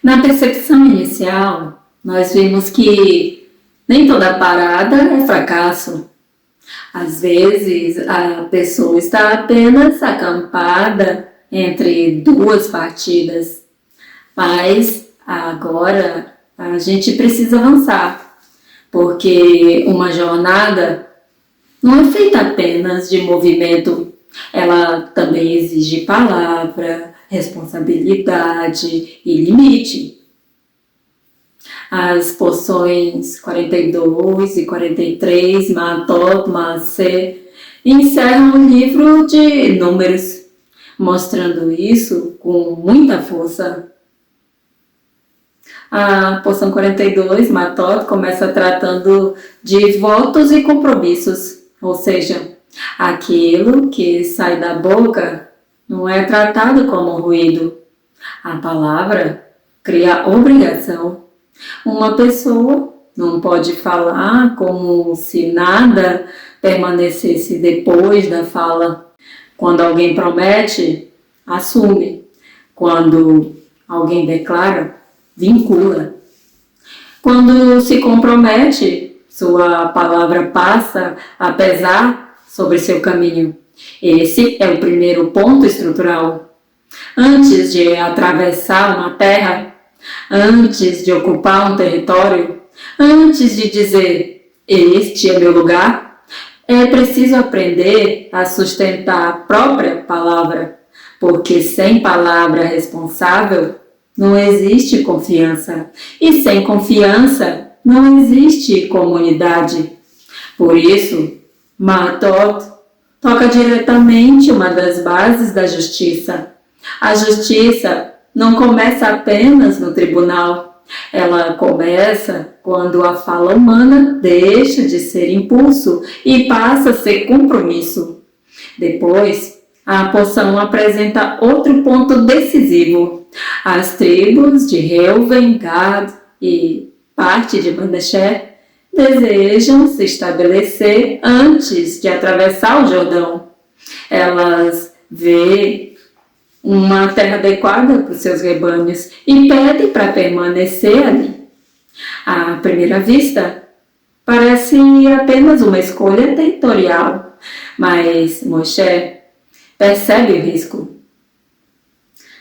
Na percepção inicial, nós vimos que nem toda parada é fracasso. Às vezes, a pessoa está apenas acampada entre duas partidas, mas agora a gente precisa avançar, porque uma jornada não é feita apenas de movimento, ela também exige palavra, responsabilidade e limite. As porções 42 e 43, Matot, Maaseh, encerram o livro de Números, mostrando isso com muita força. A porção 42, Matot, começa tratando de votos e compromissos, ou seja, aquilo que sai da boca não é tratado como ruído. A palavra cria obrigação. Uma pessoa não pode falar como se nada permanecesse depois da fala. Quando alguém promete, assume. Quando alguém declara, vincula. Quando se compromete, sua palavra passa a pesar sobre seu caminho. Esse é o primeiro ponto estrutural. Antes de atravessar uma terra, antes de ocupar um território, antes de dizer, este é meu lugar, é preciso aprender a sustentar a própria palavra, porque sem palavra responsável não existe confiança, e sem confiança não existe comunidade. Por isso, Matot toca diretamente uma das bases da justiça. A justiça não começa apenas no tribunal. Ela começa quando a fala humana deixa de ser impulso e passa a ser compromisso. Depois, a porção apresenta outro ponto decisivo. As tribos de Reuven, Gad e parte de Manassés desejam se estabelecer antes de atravessar o Jordão. Elas veem uma terra adequada para os seus rebanhos e pedem para permanecer ali. À primeira vista, parece apenas uma escolha territorial, mas Moshe percebe o risco.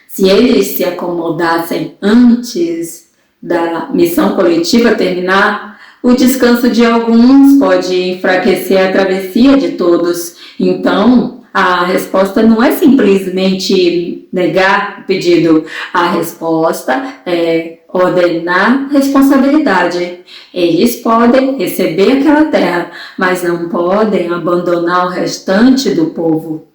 Se eles se acomodassem antes da missão coletiva terminar, o descanso de alguns pode enfraquecer a travessia de todos. Então, a resposta não é simplesmente negar o pedido. A resposta é ordenar responsabilidade. Eles podem receber aquela terra, mas não podem abandonar o restante do povo.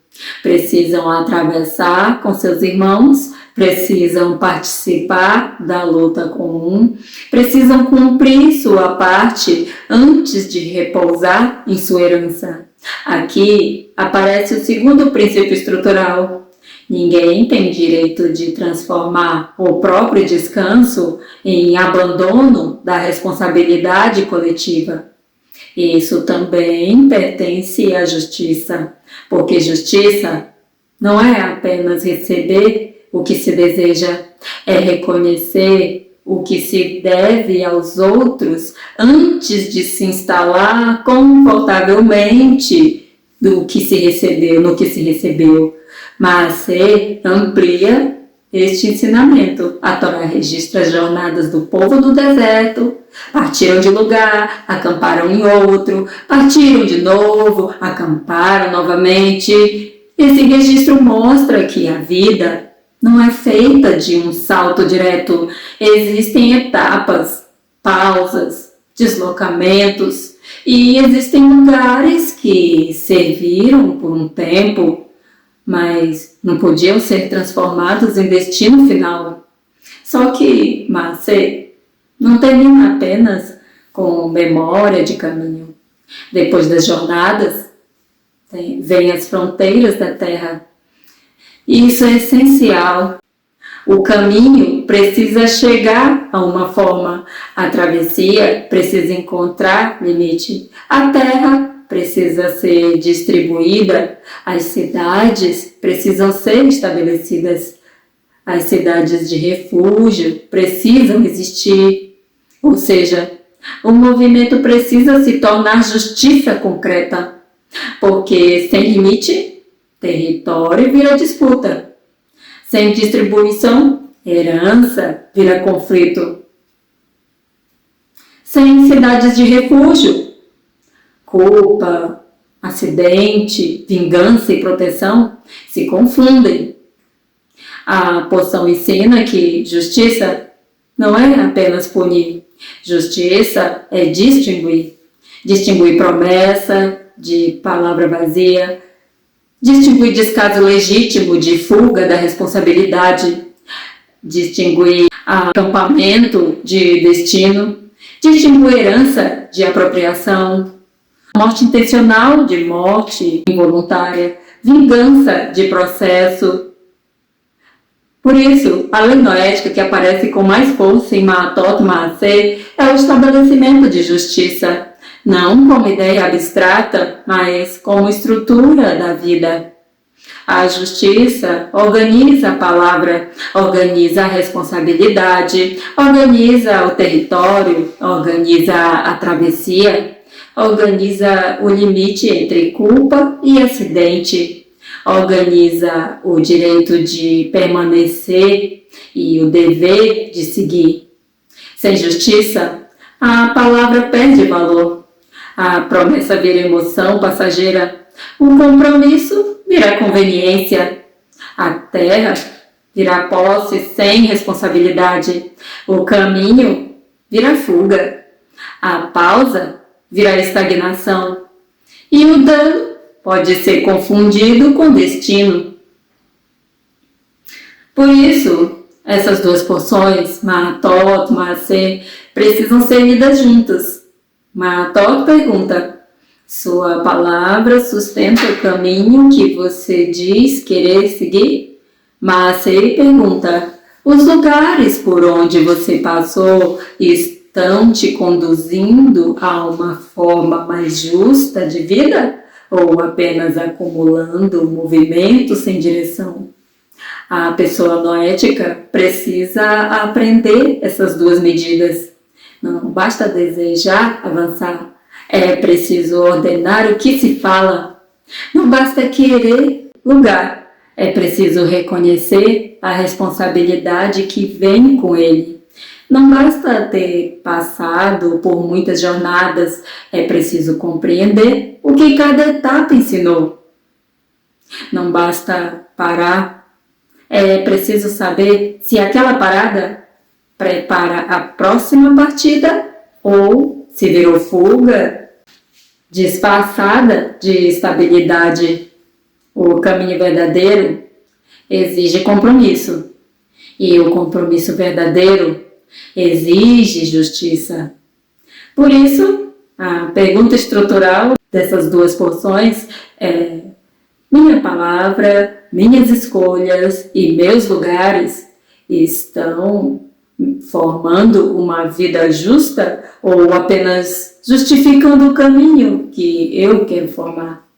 Precisam atravessar com seus irmãos, precisam participar da luta comum, precisam cumprir sua parte antes de repousar em sua herança. Aqui aparece o segundo princípio estrutural. Ninguém tem direito de transformar o próprio descanso em abandono da responsabilidade coletiva. Isso também pertence à justiça, porque justiça não é apenas receber o que se deseja, é reconhecer o que se deve aos outros antes de se instalar confortavelmente no que se recebeu. Mas se amplia este ensinamento. A Torá registra as jornadas do povo do deserto. Partiram de lugar, acamparam em outro, partiram de novo, acamparam novamente. Esse registro mostra que a vida não é feita de um salto direto. Existem etapas, pausas, deslocamentos e existem lugares que serviram por um tempo, mas não podiam ser transformados em destino final. Só que Maaseh não termina apenas com memória de caminho. Depois das jornadas, vêm as fronteiras da terra. Isso é essencial. O caminho precisa chegar a uma forma. A travessia precisa encontrar limite. A terra precisa ser distribuída. As cidades precisam ser estabelecidas. As cidades de refúgio precisam existir, ou seja, o movimento precisa se tornar justiça concreta, porque sem limite, território vira disputa. Sem distribuição, herança vira conflito. Sem cidades de refúgio, culpa, acidente, vingança e proteção se confundem. A poção ensina que justiça não é apenas punir. Justiça é distinguir. Distinguir promessa de palavra vazia. Distinguir descaso legítimo de fuga da responsabilidade. Distinguir acampamento de destino. Distinguir herança de apropriação. Morte intencional de morte involuntária. Vingança de processo. Por isso, a lei noética que aparece com mais força em Ma'atot Ma'aseh é o estabelecimento de justiça, não como ideia abstrata, mas como estrutura da vida. A justiça organiza a palavra, organiza a responsabilidade, organiza o território, organiza a travessia, organiza o limite entre culpa e acidente, organiza o direito de permanecer e o dever de seguir. Sem justiça, a palavra perde valor, a promessa vira emoção passageira, o compromisso vira conveniência, a terra vira posse sem responsabilidade, o caminho vira fuga, a pausa vira estagnação e o dano pode ser confundido com destino. Por isso, essas duas porções, Ma'atot, Ma'aseh, precisam ser lidas juntas. Ma'atot pergunta: sua palavra sustenta o caminho que você diz querer seguir? Ma'aseh pergunta: os lugares por onde você passou estão te conduzindo a uma forma mais justa de vida? Ou apenas acumulando movimento sem direção? A pessoa noética precisa aprender essas duas medidas. Não basta desejar avançar, é preciso ordenar o que se fala. Não basta querer lugar, é preciso reconhecer a responsabilidade que vem com ele. Não basta ter passado por muitas jornadas, é preciso compreender o que cada etapa ensinou. Não basta parar, é preciso saber se aquela parada prepara a próxima partida ou se virou fuga disfarçada de estabilidade. O caminho verdadeiro exige compromisso, e o compromisso verdadeiro exige justiça. Por isso, a pergunta estrutural dessas duas porções é: minha palavra, minhas escolhas e meus lugares estão formando uma vida justa ou apenas justificando o caminho que eu quero formar?